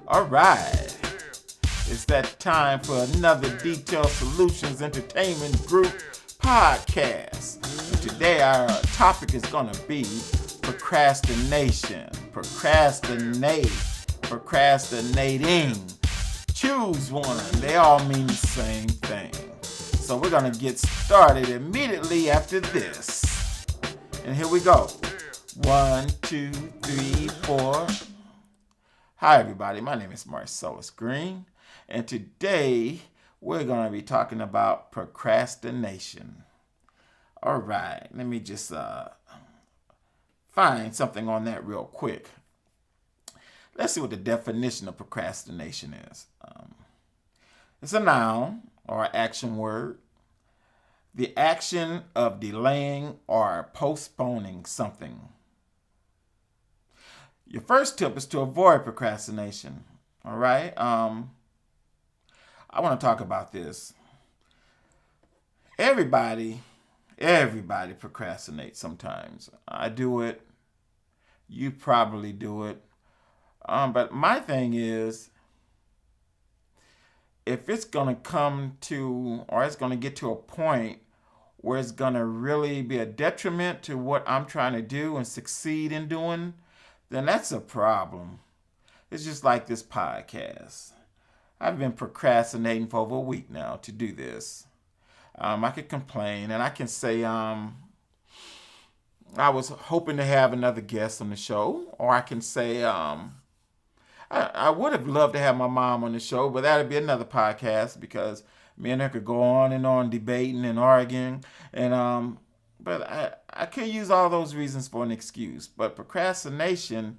All right. It's that time for another Detailed Solutions Entertainment Group podcast. And today our topic is going to be procrastination. Procrastinating. Choose one. They all mean the same thing. So we're going to get started immediately after this. And here we go. 1, 2, 3, 4. Hi everybody, my name is Marcellus Green, and today we're going to be talking about procrastination. All right, let me just find something on that real quick. Let's see what the definition of procrastination is. It's a noun or action word. The action of delaying or postponing something. Your first tip is to avoid procrastination. All right. I want to talk about this. Everybody procrastinates sometimes. I do it. You probably do it. But my thing is, if it's going to come to, or it's going to get to a point where it's going to really be a detriment to what I'm trying to do and succeed in doing, then that's a problem. It's just like this podcast. I've been procrastinating for over a week now to do this. I could complain and I can say I was hoping to have another guest on the show, or I can say I would have loved to have my mom on the show, but that would be another podcast because me and her could go on and on debating and arguing, and but I could use all those reasons for an excuse. But procrastination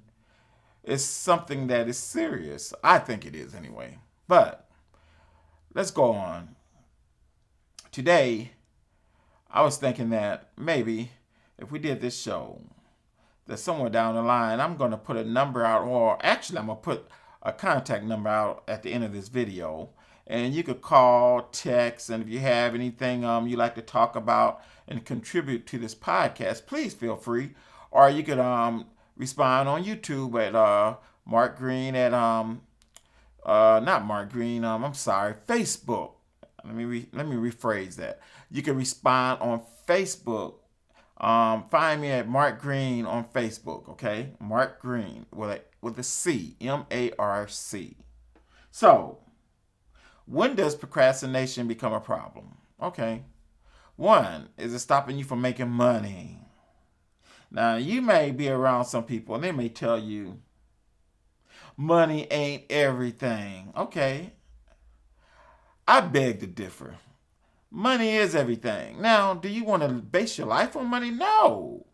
is something that is serious. I think it is anyway. But let's go on. Today, I was thinking that maybe if we did this show, that somewhere down the line, I'm going to put a number out, or actually I'm going to put a contact number out at the end of this video. And you could call, text, and if you have anything you like to talk about and contribute to this podcast, please feel free. Or you could respond on YouTube at Mark Green at not Mark Green. I'm sorry, Facebook. Let me rephrase that. You can respond on Facebook. Find me at Mark Green on Facebook. Okay, Mark Green with a C, M-A-R-C. So, when does procrastination become a problem? Okay. 1, is it stopping you from making money? Now, you may be around some people and they may tell you, money ain't everything. Okay. I beg to differ. Money is everything. Now, do you want to base your life on money? No.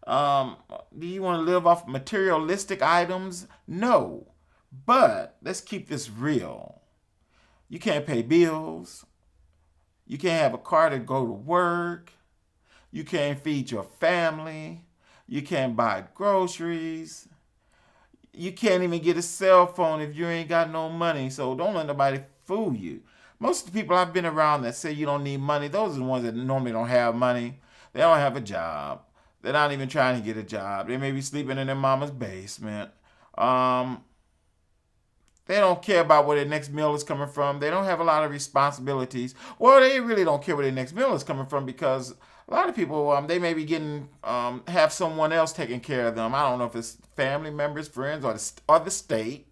Do you want to live off materialistic items? No. But let's keep this real. You can't pay bills. You can't have a car to go to work. You can't feed your family. You can't buy groceries. You can't even get a cell phone if you ain't got no money. So don't let nobody fool you. Most of the people I've been around that say you don't need money, those are the ones that normally don't have money. They don't have a job. They're not even trying to get a job. They may be sleeping in their mama's basement. They don't care about where their next meal is coming from. They don't have a lot of responsibilities. Well, they really don't care where their next meal is coming from because a lot of people, they may be getting, have someone else taking care of them. I don't know if it's family members, friends, or the state.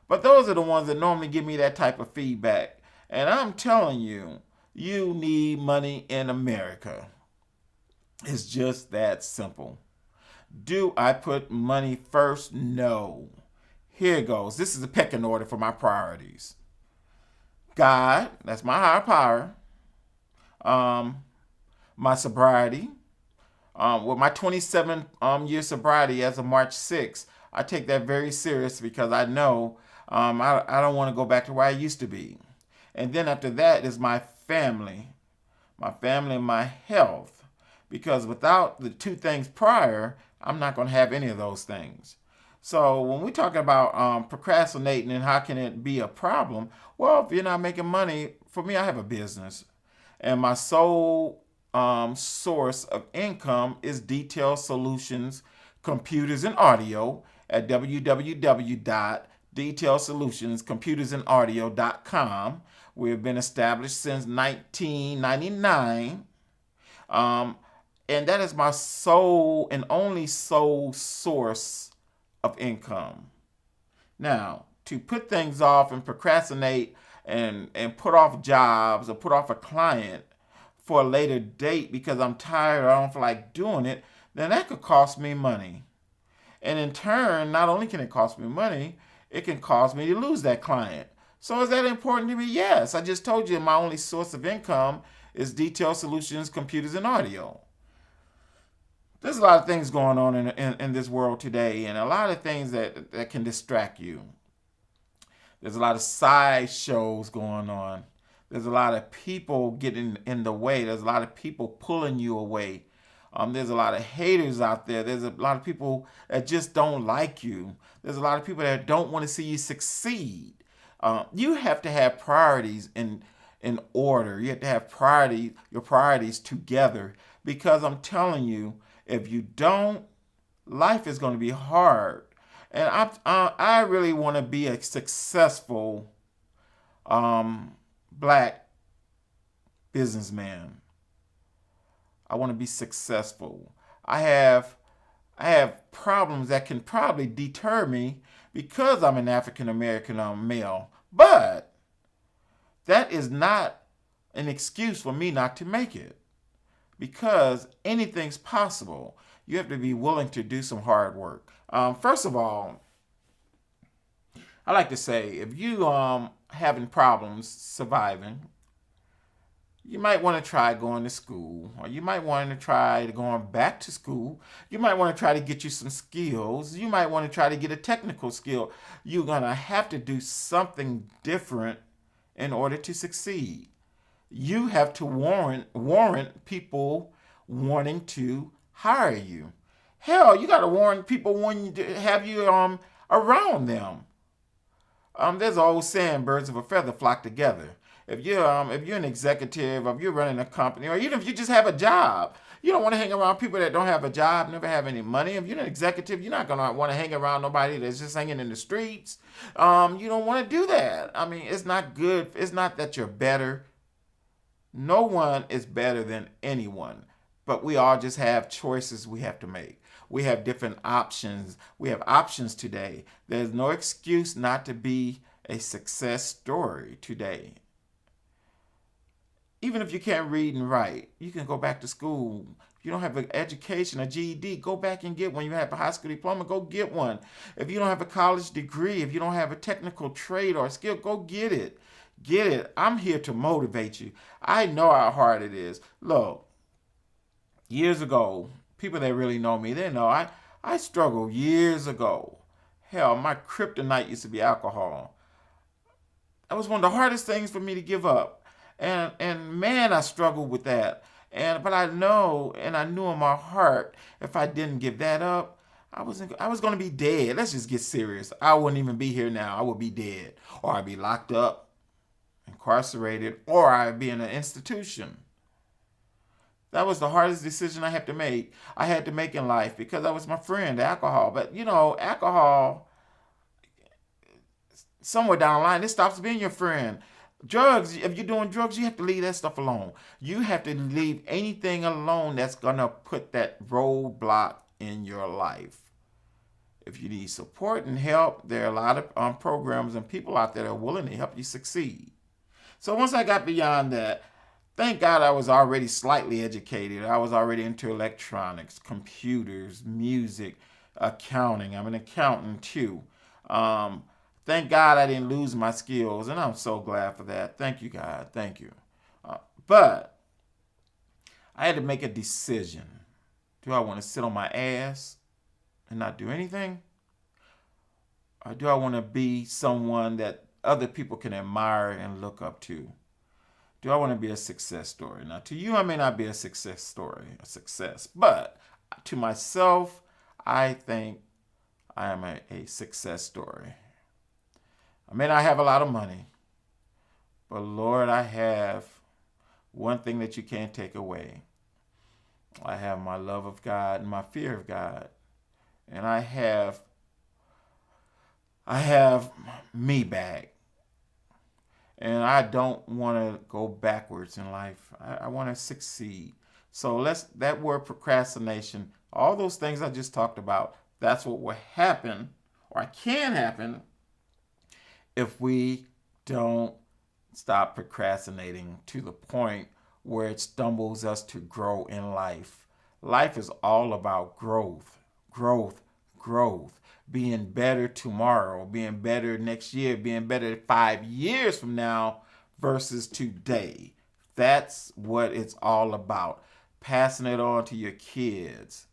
But those are the ones that normally give me that type of feedback. And I'm telling you, you need money in America. It's just that simple. Do I put money first? No. Here it goes. This is a pecking order for my priorities. God, that's my higher power. My sobriety. With my 27-year sobriety as of March 6th, I take that very serious because I know I don't want to go back to where I used to be. And then after that is my family and my health. Because without the 2 things prior, I'm not going to have any of those things. So when we talk about procrastinating and how can it be a problem, well, if you're not making money, for me, I have a business. And my sole source of income is Detailed Solutions Computers and Audio at www.dselg.com. Detailed Solutions, computersandaudio.com. We've been established since 1999. And that is my sole and only sole source of income. Now, to put things off and procrastinate and put off jobs or put off a client for a later date because I'm tired or I don't feel like doing it, then that could cost me money. And in turn, not only can it cost me money, it can cause me to lose that client. So is that important to me? Yes. I just told you my only source of income is Detailed Solutions, Computers, and Audio. There's a lot of things going on in this world today, and a lot of things that can distract you. There's a lot of side shows going on. There's a lot of people getting in the way. There's a lot of people pulling you away. There's a lot of haters out there. There's a lot of people that just don't like you. There's a lot of people that don't want to see you succeed. You have to have priorities in order. You have to have your priorities together, because I'm telling you, if you don't, life is going to be hard. And I really want to be a successful black businessman. I want to be successful. I have problems that can probably deter me because I'm an African American male. But that is not an excuse for me not to make it, because anything's possible. You have to be willing to do some hard work. First of all, I like to say, if you having problems surviving, you might want to try going to school, or you might want to try going back to school. You might want to try to get you some skills. You might want to try to get a technical skill. You're going to have to do something different in order to succeed. You have to warrant people wanting to hire you. Hell, you got to warrant people wanting to have you around them. There's an old saying, birds of a feather flock together. If you're an executive, or if you're running a company, or even if you just have a job, you don't want to hang around people that don't have a job, never have any money. If you're an executive, you're not going to want to hang around nobody that's just hanging in the streets. You don't want to do that. I mean, it's not good. It's not that you're better. No one is better than anyone, but we all just have choices we have to make. We have different options. We have options today. There's no excuse not to be a success story today. Even if you can't read and write, you can go back to school. If you don't have an education, a GED, go back and get one. You have a high school diploma, go get one. If you don't have a college degree, if you don't have a technical trade or skill, go get it. Get it. I'm here to motivate you. I know how hard it is. Look, years ago, people that really know me, they know I struggled years ago. Hell, my kryptonite used to be alcohol. That was one of the hardest things for me to give up. And man, I struggled with that. But I know, and I knew in my heart, if I didn't give that up, I was going to be dead. Let's just get serious. I wouldn't even be here now. I would be dead, or I'd be locked up, incarcerated, or I'd be in an institution. That was the hardest decision I had to make in life, because that was my friend, alcohol. But alcohol, somewhere down the line, it stops being your friend. Drugs, if you're doing drugs, you have to leave that stuff alone. You have to leave anything alone that's going to put that roadblock in your life. If you need support and help, there are a lot of programs and people out there that are willing to help you succeed. So once I got beyond that, thank God I was already slightly educated. I was already into electronics, computers, music, accounting. I'm an accountant too. Thank God I didn't lose my skills, and I'm so glad for that. Thank you, God. Thank you. But I had to make a decision. Do I want to sit on my ass and not do anything? Or do I want to be someone that other people can admire and look up to? Do I want to be a success story? Now, to you, I may not be a success story, but to myself, I think I am a success story. I may not have a lot of money, but Lord, I have one thing that you can't take away. I have my love of God and my fear of God. And I have I have me back. And I don't want to go backwards in life. I want to succeed. So that word procrastination, all those things I just talked about, that's what will happen or can happen if we don't stop procrastinating to the point where it stumbles us to grow in life. Life is all about growth, growth, growth. Being better tomorrow, being better next year, being better 5 years from now versus today. That's what it's all about. Passing it on to your kids,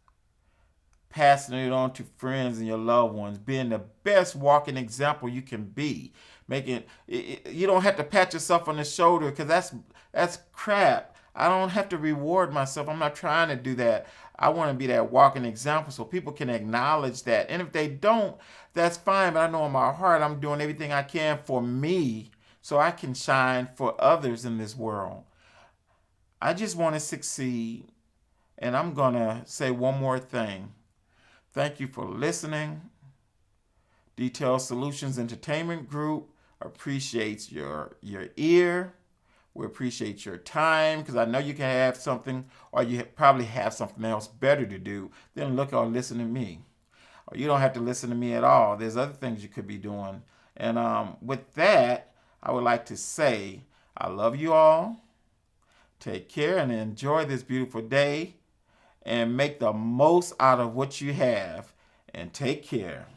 passing it on to friends and your loved ones, being the best walking example you can be. Making you don't have to pat yourself on the shoulder because that's crap. I don't have to reward myself. I'm not trying to do that. I want to be that walking example so people can acknowledge that. And if they don't, that's fine. But I know in my heart I'm doing everything I can for me so I can shine for others in this world. I just want to succeed. And I'm going to say one more thing. Thank you for listening. Detailed Solutions Entertainment Group appreciates your ear. We appreciate your time because I know you can have something or you probably have something else better to do than look or listen to me. Or you don't have to listen to me at all. There's other things you could be doing. And with that, I would like to say I love you all. Take care and enjoy this beautiful day and make the most out of what you have. And take care.